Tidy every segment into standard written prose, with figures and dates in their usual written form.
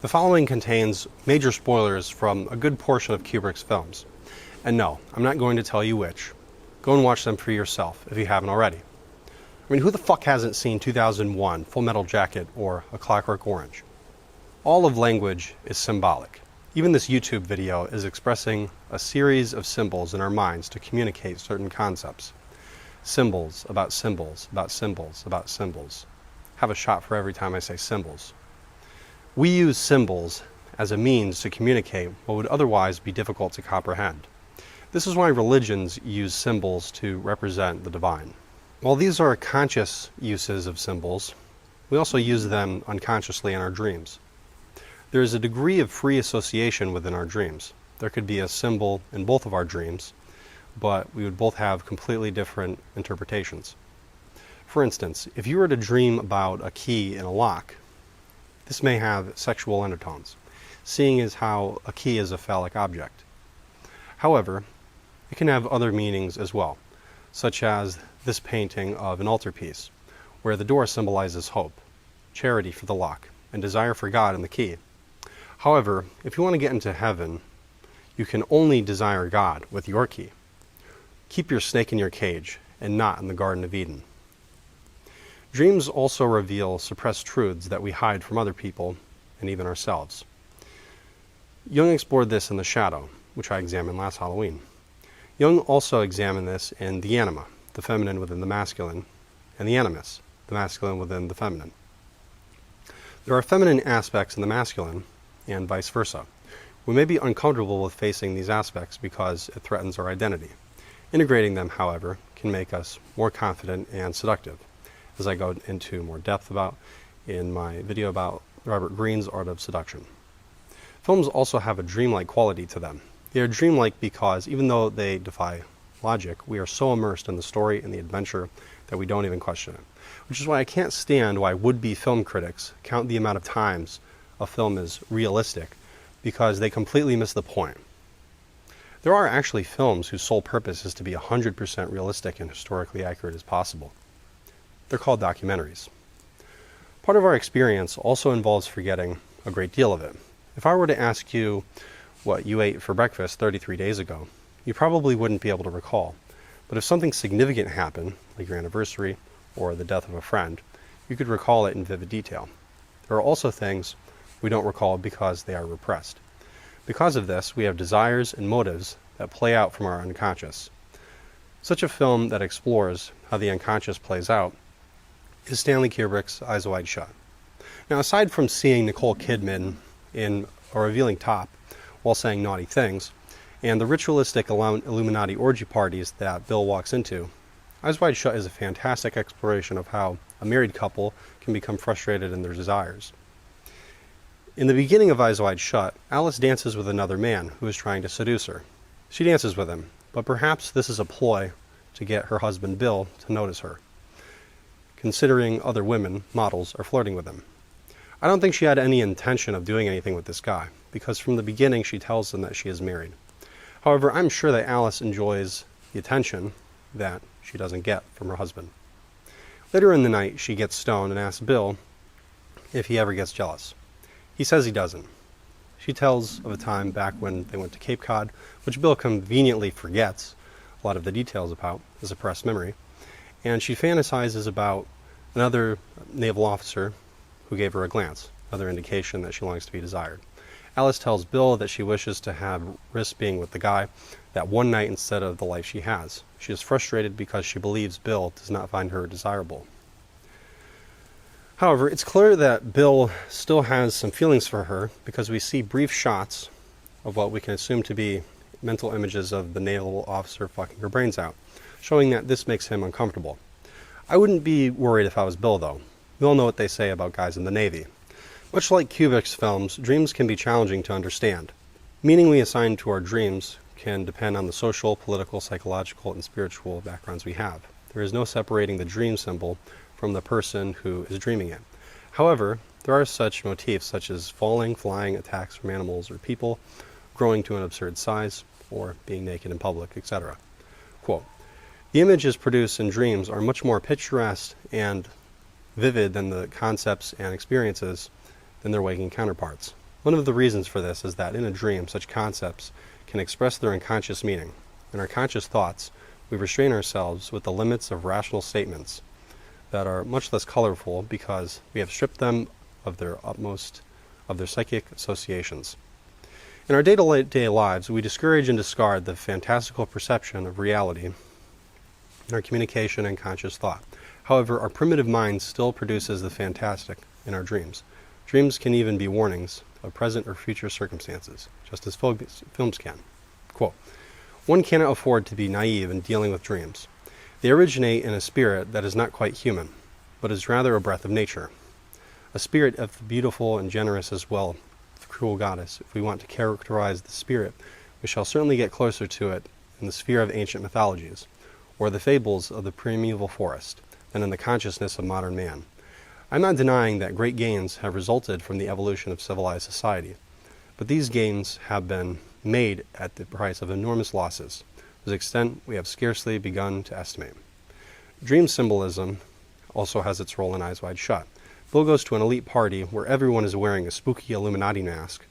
The following contains major spoilers from a good portion of Kubrick's films. And no, I'm not going to tell you which. Go and watch them for yourself if you haven't already. I mean, who the fuck hasn't seen 2001, Full Metal Jacket, or A Clockwork Orange? All of language is symbolic. Even this YouTube video is expressing a series of symbols in our minds to communicate certain concepts. Symbols about symbols about symbols about symbols. Have a shot for every time I say symbols. We use symbols as a means to communicate what would otherwise be difficult to comprehend. This is why religions use symbols to represent the divine. While these are conscious uses of symbols, we also use them unconsciously in our dreams. There is a degree of free association within our dreams. There could be a symbol in both of our dreams, but we would both have completely different interpretations. For instance, if you were to dream about a key in a lock, this may have sexual undertones, seeing as how a key is a phallic object. However, it can have other meanings as well, such as this painting of an altarpiece, where the door symbolizes hope, charity for the lock, and desire for God in the key. However, if you want to get into heaven, you can only desire God with your key. Keep your snake in your cage, and not in the Garden of Eden. Dreams also reveal suppressed truths that we hide from other people and even ourselves. Jung explored this in The Shadow, which I examined last Halloween. Jung also examined this in the anima, the feminine within the masculine, and the animus, the masculine within the feminine. There are feminine aspects in the masculine, and vice versa. We may be uncomfortable with facing these aspects because it threatens our identity. Integrating them, however, can make us more confident and seductive, as I go into more depth about in my video about Robert Greene's Art of Seduction. Films also have a dreamlike quality to them. They are dreamlike because even though they defy logic, we are so immersed in the story and the adventure that we don't even question it. Which is why I can't stand why would-be film critics count the amount of times a film is realistic, because they completely miss the point. There are actually films whose sole purpose is to be 100% realistic and historically accurate as possible. They're called documentaries. Part of our experience also involves forgetting a great deal of it. If I were to ask you what you ate for breakfast 33 days ago, you probably wouldn't be able to recall. But if something significant happened, like your anniversary or the death of a friend, you could recall it in vivid detail. There are also things we don't recall because they are repressed. Because of this, we have desires and motives that play out from our unconscious. Such a film that explores how the unconscious plays out is Stanley Kubrick's Eyes Wide Shut. Now, aside from seeing Nicole Kidman in a revealing top while saying naughty things, and the ritualistic Illuminati orgy parties that Bill walks into, Eyes Wide Shut is a fantastic exploration of how a married couple can become frustrated in their desires. In the beginning of Eyes Wide Shut, Alice dances with another man who is trying to seduce her. She dances with him, but perhaps this is a ploy to get her husband Bill to notice her, considering other women, models, are flirting with him. I don't think she had any intention of doing anything with this guy, because from the beginning she tells him that she is married. However, I'm sure that Alice enjoys the attention that she doesn't get from her husband. Later in the night, she gets stoned and asks Bill if he ever gets jealous. He says he doesn't. She tells of a time back when they went to Cape Cod, which Bill conveniently forgets a lot of the details about, a suppressed memory, and she fantasizes about another naval officer who gave her a glance, another indication that she longs to be desired. Alice tells Bill that she wishes to have risk being with the guy that one night instead of the life she has. She is frustrated because she believes Bill does not find her desirable. However, it's clear that Bill still has some feelings for her because we see brief shots of what we can assume to be mental images of the naval officer fucking her brains out, showing that this makes him uncomfortable. I wouldn't be worried if I was Bill, though. We all know what they say about guys in the Navy. Much like Kubrick's films, dreams can be challenging to understand. Meaning we assign to our dreams can depend on the social, political, psychological, and spiritual backgrounds we have. There is no separating the dream symbol from the person who is dreaming it. However, there are such motifs such as falling, flying, attacks from animals or people, growing to an absurd size, or being naked in public, etc. Quote, "The images produced in dreams are much more picturesque and vivid than the concepts and experiences than their waking counterparts. One of the reasons for this is that in a dream, such concepts can express their unconscious meaning. In our conscious thoughts, we restrain ourselves with the limits of rational statements that are much less colorful because we have stripped them of their utmost of their psychic associations. In our day-to-day lives, we discourage and discard the fantastical perception of reality in our communication and conscious thought. However, our primitive mind still produces the fantastic in our dreams. Dreams can even be warnings of present or future circumstances, just as films can. Quote, "One cannot afford to be naive in dealing with dreams. They originate in a spirit that is not quite human, but is rather a breath of nature. A spirit of the beautiful and generous as well, the cruel goddess. If we want to characterize the spirit, we shall certainly get closer to it in the sphere of ancient mythologies, or the fables of the primeval forest, than in the consciousness of modern man. I'm not denying that great gains have resulted from the evolution of civilized society, but these gains have been made at the price of enormous losses, whose extent we have scarcely begun to estimate." Dream symbolism also has its role in Eyes Wide Shut. Bill goes to an elite party where everyone is wearing a spooky Illuminati mask,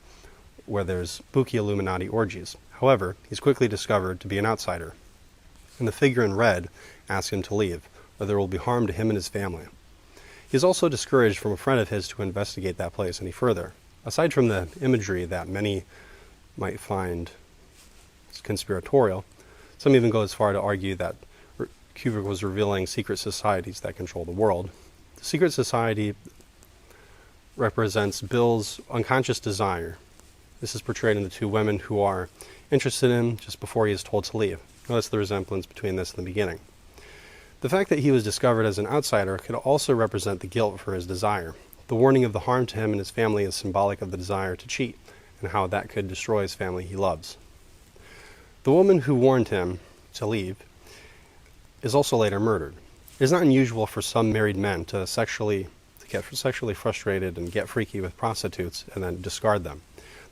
where there's spooky Illuminati orgies. However, he's quickly discovered to be an outsider, and the figure in red asks him to leave, or there will be harm to him and his family. He is also discouraged from a friend of his to investigate that place any further. Aside from the imagery that many might find conspiratorial, some even go as far to argue that Kubrick was revealing secret societies that control the world. The secret society represents Bill's unconscious desire. This is portrayed in the two women who are interested in him just before he is told to leave. Notice the resemblance between this and the beginning. The fact that he was discovered as an outsider could also represent the guilt for his desire. The warning of the harm to him and his family is symbolic of the desire to cheat and how that could destroy his family he loves. The woman who warned him to leave is also later murdered. It is not unusual for some married men to get sexually frustrated and get freaky with prostitutes and then discard them.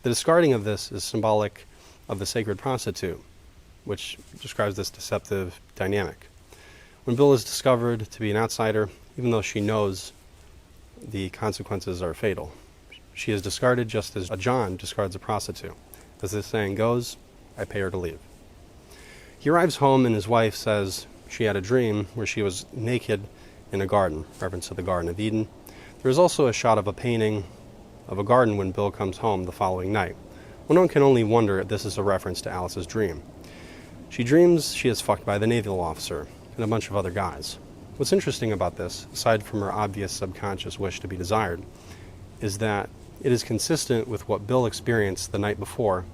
The discarding of this is symbolic of the sacred prostitute, which describes this deceptive dynamic. When Bill is discovered to be an outsider, even though she knows the consequences are fatal, she is discarded just as a John discards a prostitute. As the saying goes, I pay her to leave. He arrives home and his wife says she had a dream where she was naked in a garden, reference to the Garden of Eden. There is also a shot of a painting of a garden when Bill comes home the following night. One can only wonder if this is a reference to Alice's dream. She dreams she is fucked by the naval officer and a bunch of other guys. What's interesting about this, aside from her obvious subconscious wish to be desired, is that it is consistent with what Bill experienced the night before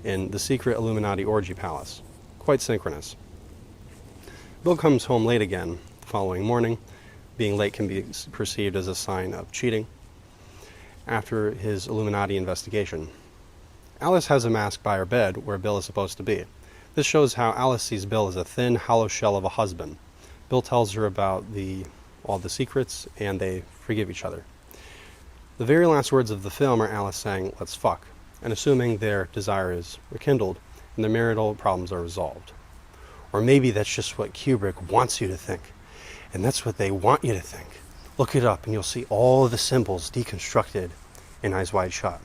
in the secret Illuminati orgy palace. Quite synchronous. Bill comes home late again the following morning. Being late can be perceived as a sign of cheating after his Illuminati investigation. Alice has a mask by her bed where Bill is supposed to be. This shows how Alice sees Bill as a thin, hollow shell of a husband. Bill tells her about all the secrets, and they forgive each other. The very last words of the film are Alice saying, "Let's fuck," and assuming their desire is rekindled and their marital problems are resolved. Or maybe that's just what Kubrick wants you to think, and that's what they want you to think. Look it up and you'll see all of the symbols deconstructed in Eyes Wide Shut.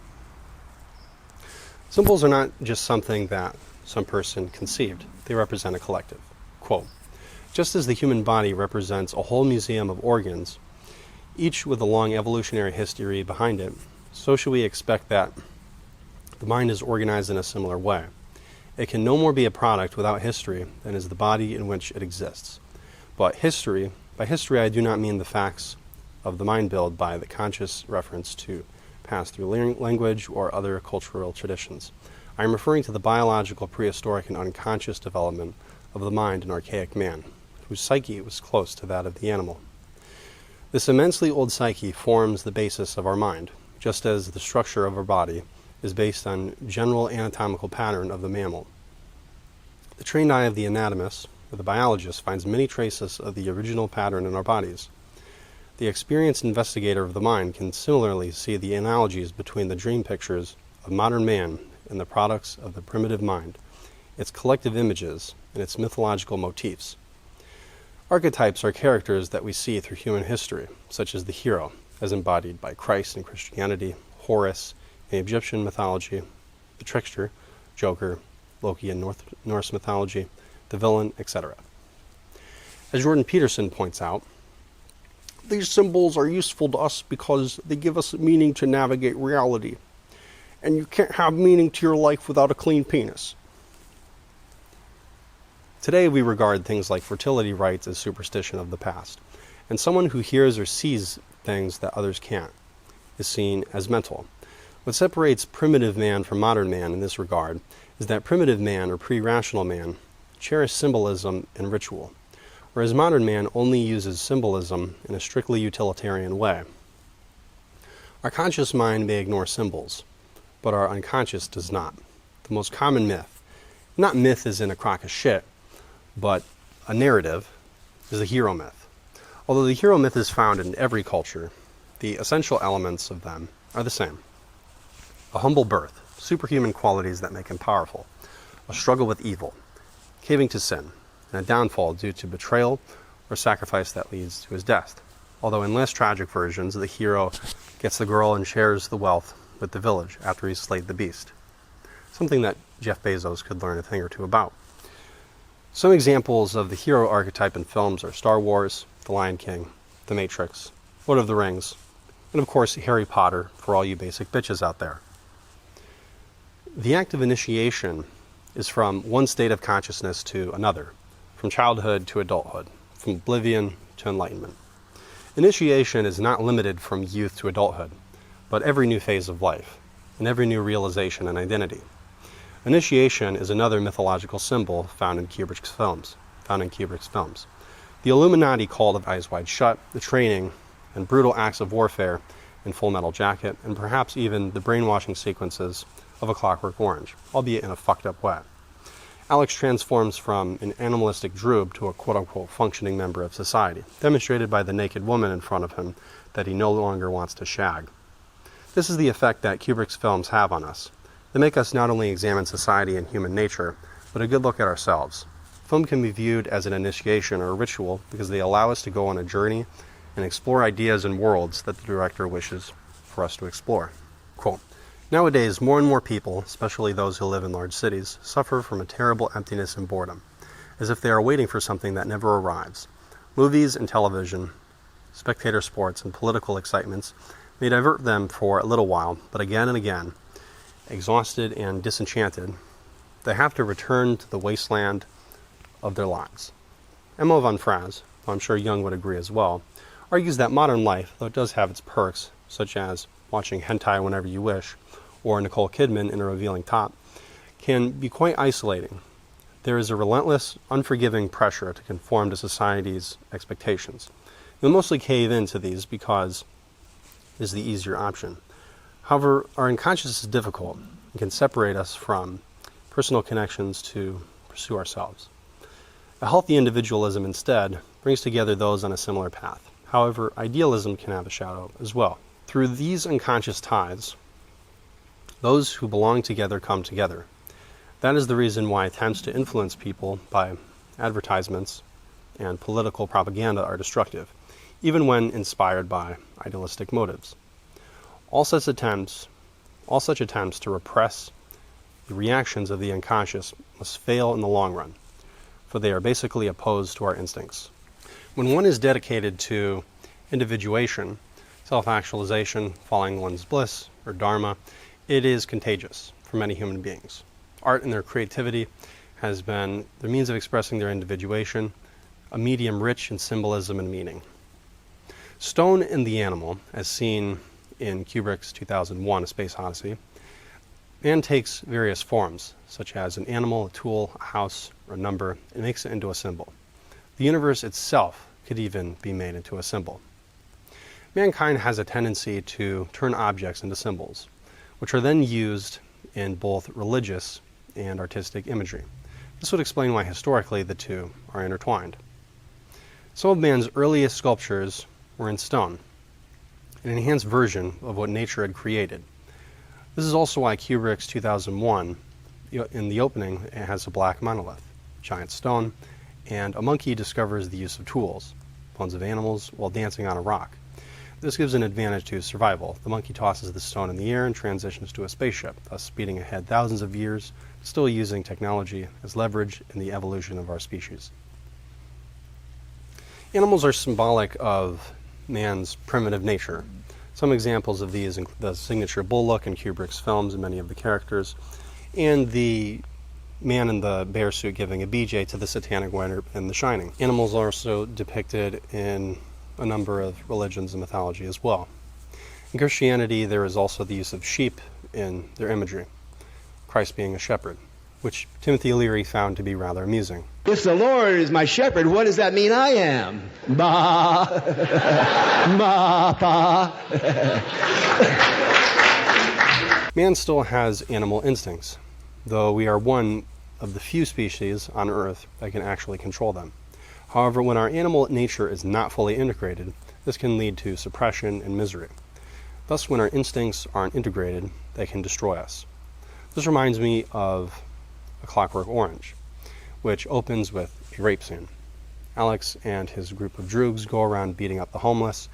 Symbols are not just something that some person conceived. They represent a collective. Quote, "Just as the human body represents a whole museum of organs, each with a long evolutionary history behind it, so should we expect that the mind is organized in a similar way. It can no more be a product without history than is the body in which it exists. But by history I do not mean the facts of the mind built by the conscious reference to pass through language or other cultural traditions. I am referring to the biological, prehistoric, and unconscious development of the mind in archaic man, whose psyche was close to that of the animal. This immensely old psyche forms the basis of our mind, just as the structure of our body is based on general anatomical pattern of the mammal. The trained eye of the anatomist, or the biologist, finds many traces of the original pattern in our bodies. The experienced investigator of the mind can similarly see the analogies between the dream pictures of modern man and the products of the primitive mind, its collective images, and its mythological motifs. Archetypes are characters that we see through human history, such as the hero, as embodied by Christ in Christianity, Horus in Egyptian mythology, the trickster, Joker, Loki in Norse mythology, the villain, etc. As Jordan Peterson points out, these symbols are useful to us because they give us meaning to navigate reality. And you can't have meaning to your life without a clean penis. Today we regard things like fertility rites as superstition of the past, and someone who hears or sees things that others can't is seen as mental. What separates primitive man from modern man in this regard is that primitive man or pre-rational man cherished symbolism and ritual, whereas modern man only uses symbolism in a strictly utilitarian way. Our conscious mind may ignore symbols, but our unconscious does not. The most common myth, not myth as in a crock of shit, but a narrative, is the hero myth. Although the hero myth is found in every culture, the essential elements of them are the same. A humble birth, superhuman qualities that make him powerful, a struggle with evil, caving to sin, and a downfall due to betrayal or sacrifice that leads to his death. Although in less tragic versions, the hero gets the girl and shares the wealth with the village after he's slayed the beast. Something that Jeff Bezos could learn a thing or two about. Some examples of the hero archetype in films are Star Wars, The Lion King, The Matrix, Lord of the Rings, and of course Harry Potter for all you basic bitches out there. The act of initiation is from one state of consciousness to another, from childhood to adulthood, from oblivion to enlightenment. Initiation is not limited from youth to adulthood, but every new phase of life, and every new realization and identity. Initiation is another mythological symbol found in Kubrick's films. The Illuminati called Eyes Wide Shut, the training and brutal acts of warfare in Full Metal Jacket, and perhaps even the brainwashing sequences of A Clockwork Orange, albeit in a fucked up way. Alex transforms from an animalistic droob to a quote-unquote functioning member of society, demonstrated by the naked woman in front of him that he no longer wants to shag. This is the effect that Kubrick's films have on us. They make us not only examine society and human nature, but a good look at ourselves. Film can be viewed as an initiation or a ritual because they allow us to go on a journey and explore ideas and worlds that the director wishes for us to explore. Quote, nowadays, more and more people, especially those who live in large cities, suffer from a terrible emptiness and boredom, as if they are waiting for something that never arrives. Movies and television, spectator sports, and political excitements may divert them for a little while, but again and again, exhausted and disenchanted, they have to return to the wasteland of their lives. Emma von Franz, I'm sure Jung would agree as well, argues that modern life, though it does have its perks, such as watching hentai whenever you wish, or Nicole Kidman in a revealing top, can be quite isolating. There is a relentless, unforgiving pressure to conform to society's expectations. You'll mostly cave into these because it is the easier option. However, our unconscious is difficult and can separate us from personal connections to pursue ourselves. A healthy individualism instead brings together those on a similar path. However, idealism can have a shadow as well. Through these unconscious ties, those who belong together come together. That is the reason why attempts to influence people by advertisements and political propaganda are destructive, even when inspired by idealistic motives. All such attempts to repress the reactions of the unconscious must fail in the long run, for they are basically opposed to our instincts. When one is dedicated to individuation, self-actualization, following one's bliss, or dharma, it is contagious for many human beings. Art and their creativity has been their means of expressing their individuation, a medium rich in symbolism and meaning. Stone and the animal, as seen in Kubrick's 2001 A Space Odyssey, man takes various forms, such as an animal, a tool, a house, or a number, and makes it into a symbol. The universe itself could even be made into a symbol. Mankind has a tendency to turn objects into symbols, which are then used in both religious and artistic imagery. This would explain why historically the two are intertwined. Some of man's earliest sculptures were in stone, an enhanced version of what nature had created. This is also why Kubrick's 2001, in the opening, it has a black monolith, giant stone, and a monkey discovers the use of tools, bones of animals, while dancing on a rock. This gives an advantage to survival. The monkey tosses the stone in the air and transitions to a spaceship, thus speeding ahead thousands of years, still using technology as leverage in the evolution of our species. Animals are symbolic of man's primitive nature. Some examples of these include the signature bull look in Kubrick's films and many of the characters, and the man in the bear suit giving a BJ to the satanic rider in The Shining. Animals are also depicted in a number of religions and mythology as well. In Christianity, there is also the use of sheep in their imagery, Christ being a shepherd, which Timothy Leary found to be rather amusing. If the Lord is my shepherd, what does that mean I am? Ba, ma, pa. Man still has animal instincts, though we are one of the few species on Earth that can actually control them. However, when our animal nature is not fully integrated, this can lead to suppression and misery. Thus, when our instincts aren't integrated, they can destroy us. This reminds me of A Clockwork Orange, which opens with a rape scene. Alex and his group of droogs go around beating up the homeless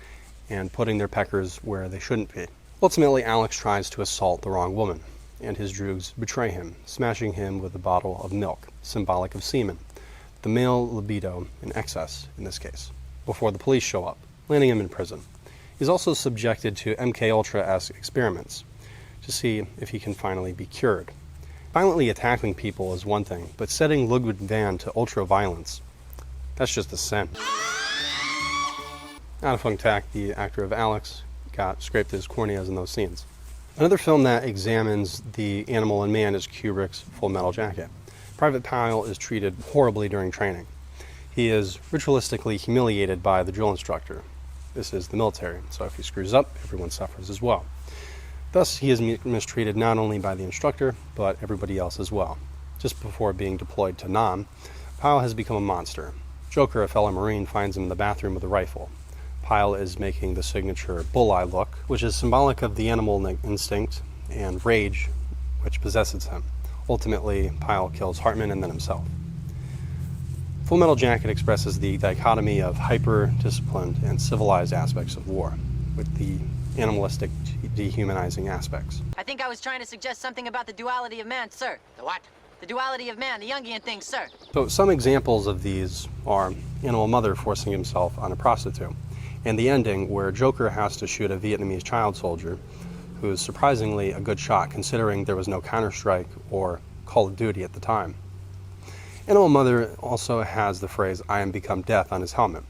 and putting their peckers where they shouldn't be. Ultimately, Alex tries to assault the wrong woman, and his droogs betray him, smashing him with a bottle of milk, symbolic of semen, the male libido in excess in this case, before the police show up, landing him in prison. He's also subjected to MK-Ultra-esque experiments to see if he can finally be cured. Violently attacking people is one thing, but setting Ludwig van to ultra-violence, that's just a sin. Not a fun tack, the actor of Alex got scraped his corneas in those scenes. Another film that examines the animal and man is Kubrick's Full Metal Jacket. Private Pyle is treated horribly during training. He is ritualistically humiliated by the drill instructor. This is the military, so if he screws up, everyone suffers as well. Thus, he is mistreated not only by the instructor, but everybody else as well. Just before being deployed to Nam, Pyle has become a monster. Joker, a fellow Marine, finds him in the bathroom with a rifle. Pyle is making the signature bull eye look, which is symbolic of the animal instinct and rage which possesses him. Ultimately, Pyle kills Hartman and then himself. Full Metal Jacket expresses the dichotomy of hyper-disciplined and civilized aspects of war, with the animalistic, dehumanizing aspects. I think I was trying to suggest something about the duality of man, sir. The what? The duality of man, the Jungian thing, sir. So some examples of these are Animal Mother forcing himself on a prostitute, and the ending where Joker has to shoot a Vietnamese child soldier who is surprisingly a good shot considering there was no Counter-Strike or Call of Duty at the time. Animal Mother also has the phrase, I am become death on his helmet,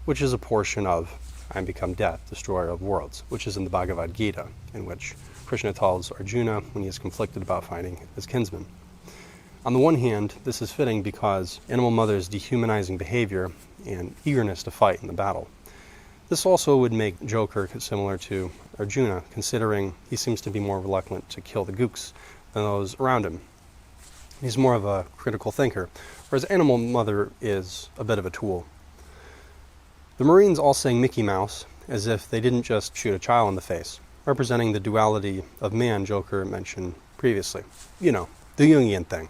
which is a portion of I am become death, destroyer of worlds, which is in the Bhagavad Gita, in which Krishna tells Arjuna when he is conflicted about finding his kinsman. On the one hand, this is fitting because Animal Mother's dehumanizing behavior and eagerness to fight in the battle. This also would make Joker similar to Arjuna, considering he seems to be more reluctant to kill the gooks than those around him. He's more of a critical thinker, whereas Animal Mother is a bit of a tool. The Marines all sang Mickey Mouse as if they didn't just shoot a child in the face, representing the duality of man Joker mentioned previously. You know, the Jungian thing.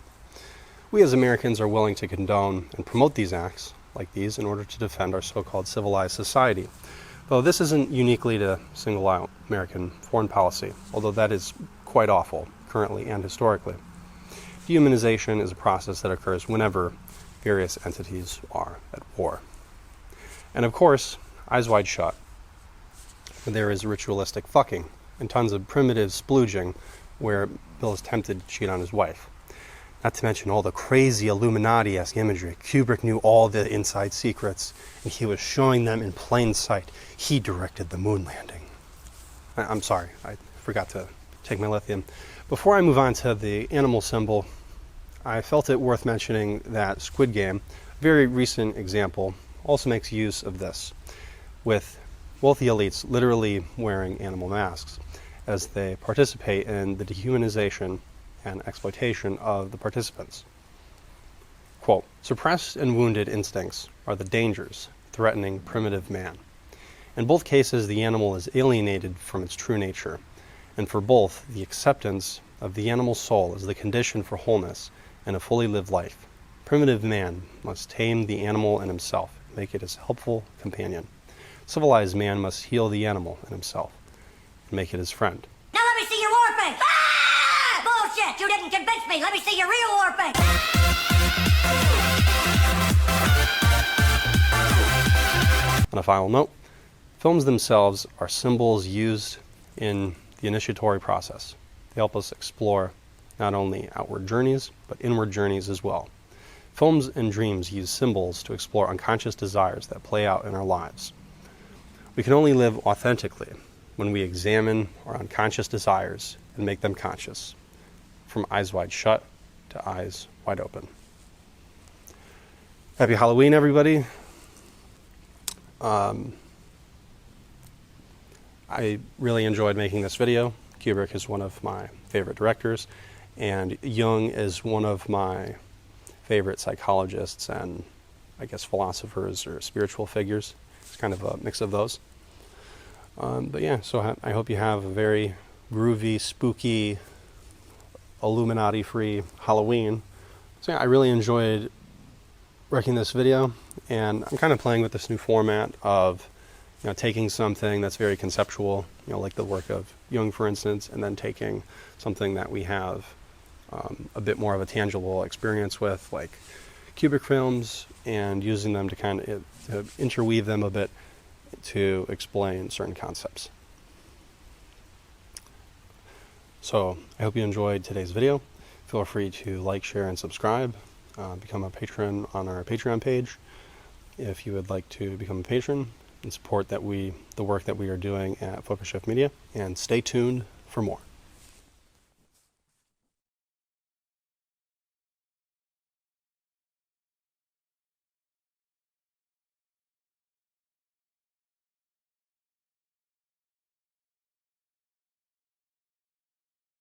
We as Americans are willing to condone and promote these acts like these in order to defend our so-called civilized society. Though this isn't uniquely to single out American foreign policy, although that is quite awful, currently and historically. Dehumanization is a process that occurs whenever various entities are at war. And of course, Eyes Wide Shut, there is ritualistic fucking and tons of primitive splooging where Bill is tempted to cheat on his wife. Not to mention all the crazy Illuminati-esque imagery. Kubrick knew all the inside secrets, and he was showing them in plain sight. He directed the moon landing. I'm sorry, I forgot to take my lithium. Before I move on to the animal symbol, I felt it worth mentioning that Squid Game, a very recent example, also makes use of this, with wealthy elites literally wearing animal masks as they participate in the dehumanization and exploitation of the participants. Quote, suppressed and wounded instincts are the dangers threatening primitive man. In both cases, the animal is alienated from its true nature, and for both, the acceptance of the animal soul is the condition for wholeness and a fully lived life. Primitive man must tame the animal in himself, make it his helpful companion. Civilized man must heal the animal in himself and make it his friend. Now let me see your war paint. Ah! Bullshit! You didn't convince me. Let me see your real war paint. On a final note, films themselves are symbols used in the initiatory process. They help us explore not only outward journeys, but inward journeys as well. Films and dreams use symbols to explore unconscious desires that play out in our lives. We can only live authentically when we examine our unconscious desires and make them conscious, from eyes wide shut to eyes wide open. Happy Halloween, everybody. I really enjoyed making this video. Kubrick is one of my favorite directors, and Jung is one of my favorite psychologists and, I guess, philosophers or spiritual figures. It's kind of a mix of those. But yeah, so I hope you have a very groovy, spooky, Illuminati-free Halloween. So yeah, I really enjoyed working this video, and I'm kind of playing with this new format of, you know, taking something that's very conceptual, you know, like the work of Jung, for instance, and then taking something that we have a bit more of a tangible experience with, like Kubrick films, and using them to kind of to interweave them a bit to explain certain concepts. So I hope you enjoyed today's video. Feel free to like, share, and subscribe. Become a patron on our Patreon page if you would like to become a patron and support the work that we are doing at Focus Shift Media. And stay tuned for more.